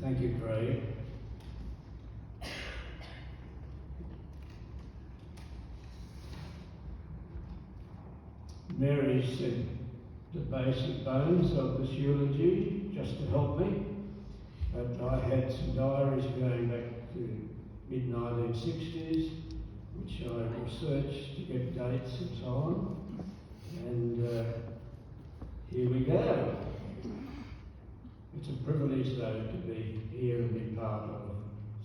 Thank you, Craig. Mary said the basic bones of this eulogy just to help me, but I had some diaries going back to mid-1960s, which I researched to get dates and so on, and here we go. It's a privilege, though, to be here and be part of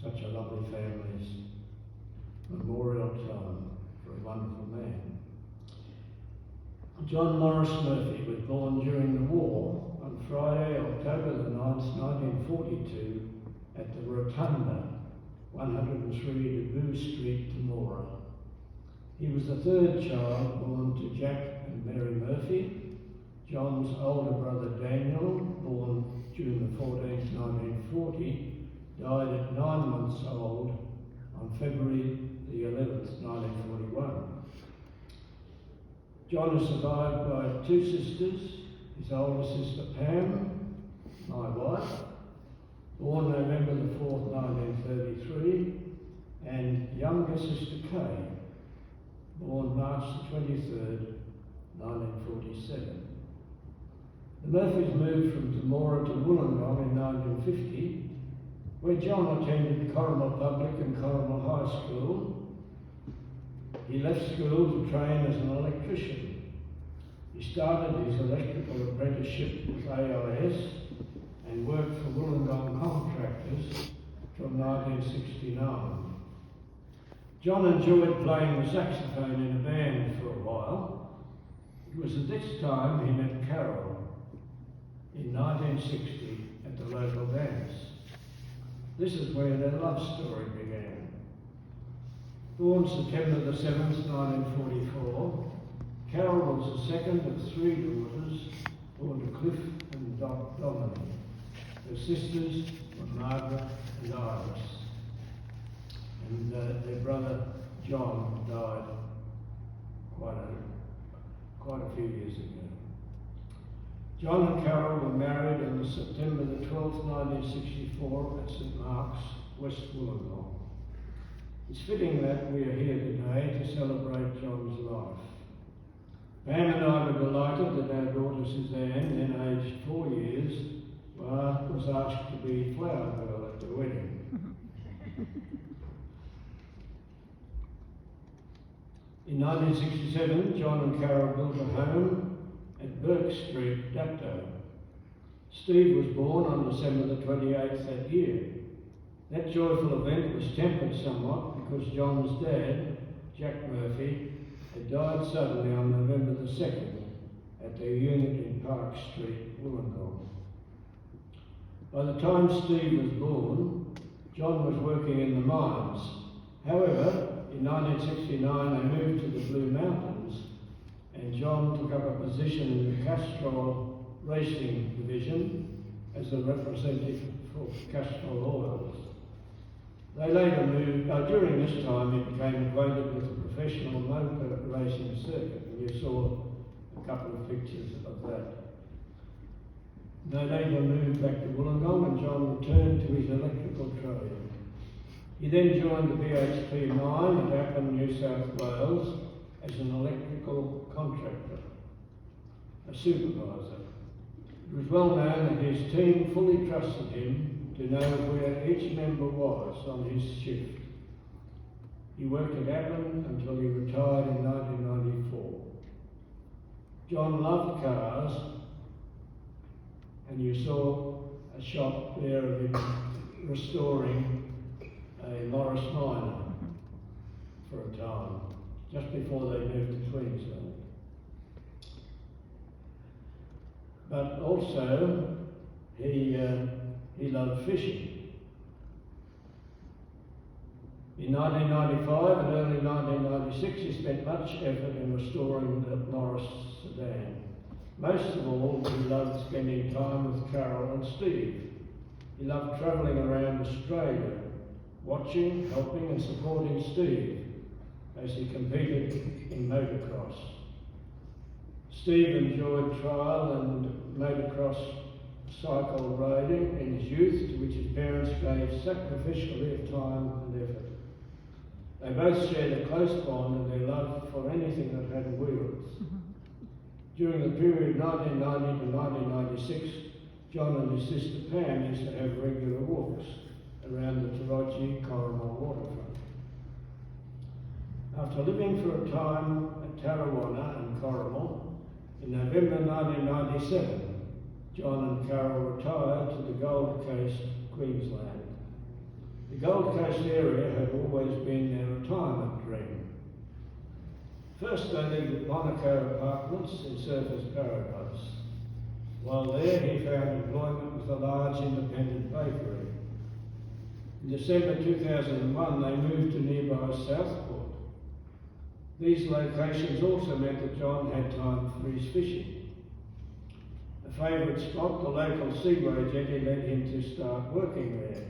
such a lovely family's memorial time for a wonderful man. John Morris Murphy was born during the war on Friday, October the 9th, 1942, at the Rotunda, 103 Debu Street, Temora. He was the third child born to Jack and Mary Murphy. John's older brother Daniel, born June the 14th, 1940, died at 9 months old on February the 11th, 1941. John is survived by two sisters, his older sister Pam, my wife, born November the 4th, 1933, and younger sister Kay, born March the 23rd, 1947. The Murphys moved from Temora to Wollongong in 1950, where John attended Corrimal Public and Corrimal High School. He left school to train as an electrician. He started his electrical apprenticeship with AIS and worked for Wollongong contractors from 1969. John enjoyed playing the saxophone in a band for a while. It was at this time he met Carol in 1960 at the local dance. This is where their love story began. Born September the 7th, 1944, Carol was the second of three daughters born to Cliff and Dominic. Her sisters were Margaret and Iris, and their brother John died quite a few years ago. John and Carol were married on September the 12th, 1964 at St Mark's, West Wollongong. It's fitting that we are here today to celebrate John's life. Pam and I were delighted that our daughter Suzanne, then aged 4 years, was asked to be flower girl at the wedding. In 1967, John and Carol built a home at Burke Street, Dapto. Steve was born on December the 28th that year. That joyful event was tempered somewhat because John's dad, Jack Murphy, had died suddenly on November the 2nd at their unit in Park Street, Wollongong. By the time Steve was born, John was working in the mines. However, in 1969 they moved to the Blue Mountains and John took up a position in the Castrol Racing Division as a representative for Castrol Oils. They later moved, during this time he became acquainted with the professional motor racing circuit, and you saw a couple of pictures of that. They later moved back to Wollongong and John returned to his electrical trade. He then joined the BHP mine at Appin, New South Wales as an electrical contractor, a supervisor. It was well known that his team fully trusted him to know where each member was on his shift. He worked at Appin until he retired in 1994. John loved cars, and you saw a shot there of him restoring a Morris Minor for a time, just before they moved to Queensland. But also, he loved fishing. In 1995 and early 1996, he spent much effort in restoring the Morris sedan. Most of all, he loved spending time with Carol and Steve. He loved travelling around Australia, watching, helping and supporting Steve as he competed in motocross. Steve enjoyed trial and motocross cycle riding in his youth, to which his parents gave sacrificially of time and effort. They both shared a close bond in their love for anything that had wheels. During the period 1990 to 1996, John and his sister Pam used to have regular walks around the Tarotji-Corrimal waterfront. After living for a time at Tarrawanna and Corrimal, in November 1997, John and Carol retired to the Gold Coast, Queensland. The Gold Coast area had always been their retirement dream. First they lived at Monaco Apartments in Surfers Paradise. While there he found employment with a large independent bakery. In December 2001 they moved to nearby Southport. These locations also meant that John had time for his fishing. A favourite spot, the local Seaway jetty, led him to start working there.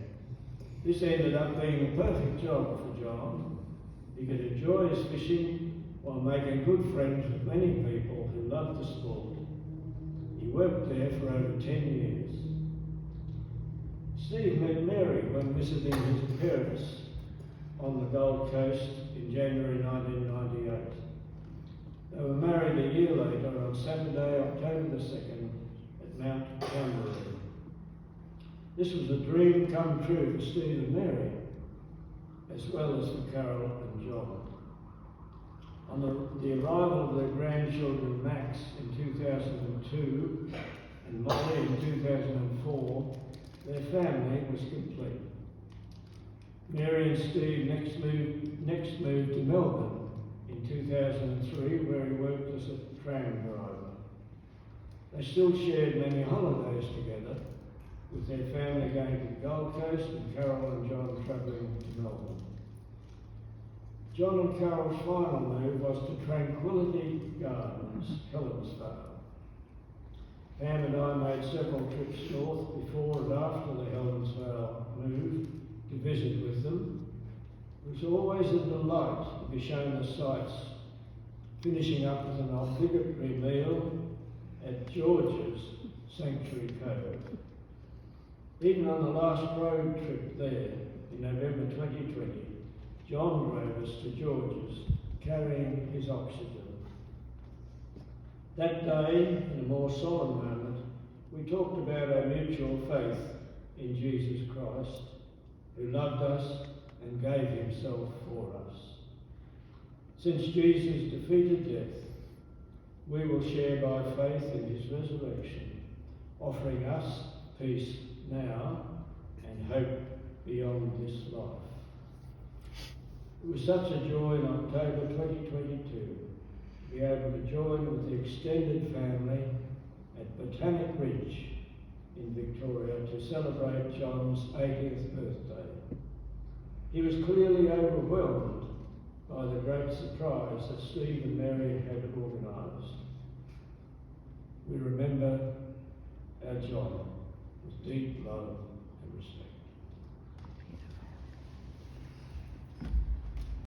This ended up being a perfect job for John. He could enjoy his fishing while making good friends with many people who loved the sport. He worked there for over 10 years. Steve met Mary when visiting his parents on the Gold Coast in January 1998. They were married a year later on Saturday, October the 2nd at Mount Camberley. This was a dream come true for Steve and Mary, as well as for Carol and John. On the arrival of their grandchildren Max in 2002 and Molly in 2004, their family was complete. Mary and Steve next moved to Melbourne in 2003, where he worked as a tram driver. They still shared many holidays together, with their family going to the Gold Coast and Carol and John travelling to Melbourne. John and Carol's final move was to Tranquility Gardens, Helensvale. Pam and I made several trips north before and after the Helensvale move to visit with them. It was always a delight to be shown the sights, finishing up with an obligatory meal at George's Sanctuary Cove. Even on the last road trip there in November 2020, John drove us to George's, carrying his oxygen. That day, in a more solemn moment, we talked about our mutual faith in Jesus Christ, who loved us and gave himself for us. Since Jesus defeated death, we will share by faith in his resurrection, offering us peace now and hope beyond this life. It was such a joy in October 2022 to be able to join with the extended family at Botanic Ridge in Victoria to celebrate John's 80th birthday. He was clearly overwhelmed by the great surprise that Steve and Mary had organised. We remember our John with deep love and respect.